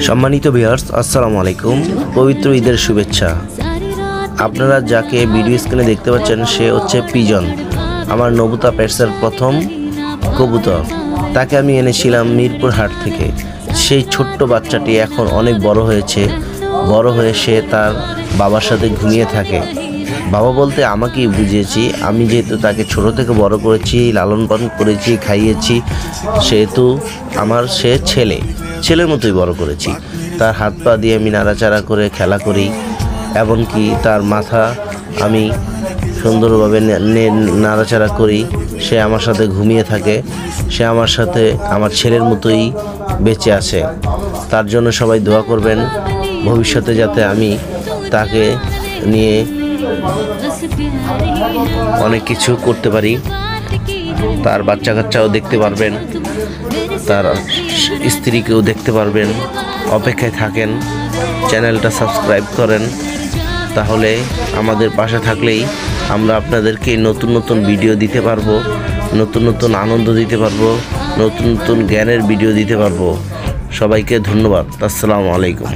সম্মানিত ভিউয়ার্স, আসসালামু আলাইকুম। পবিত্র ঈদের শুভেচ্ছা। আপনারা যাকে ভিডিও স্ক্রিনে দেখতে পাচ্ছেন সে হচ্ছে পিজন, আমার নবুতা পেটসের প্রথম কবুতর। তাকে আমি এনেছিলাম মিরপুর হাট থেকে। সেই ছোট্ট বাচ্চাটি এখন অনেক বড় হয়েছে। বড় হয়ে সে তার বাবার সাথে ঘুমিয়ে থাকে। বাবা বলতে আমাকেই বুঝিয়েছি, আমি যেহেতু তাকে ছোট থেকে বড় করেছি, লালন পালন করেছি, খাইয়েছি, সেহেতু আমার সে ছেলের মতোই বড় করেছি। তার হাত পা দিয়ে আমি নাড়াচাড়া করে খেলা করি, এমনকি তার মাথা আমি সুন্দরভাবে নাড়াচাড়া করি। সে আমার সাথে ঘুমিয়ে থাকে। সে আমার সাথে আমার ছেলের মতোই বেঁচে আছে। তার জন্য সবাই দোয়া করবেন, ভবিষ্যতে যাতে আমি তাকে নিয়ে অনেক কিছু করতে পারি। তার বাচ্চা কাচ্চাও দেখতে পারবেন, তার স্ত্রীকেও দেখতে পারবেন। অপেক্ষায় থাকেন, চ্যানেলটা সাবস্ক্রাইব করেন, তাহলে আমাদের পাশে থাকলেই আমরা আপনাদেরকে নতুন নতুন ভিডিও দিতে পারবো, নতুন নতুন আনন্দ দিতে পারবো, নতুন নতুন জ্ঞানের ভিডিও দিতে পারবো। সবাইকে ধন্যবাদ। আসসালামু আলাইকুম।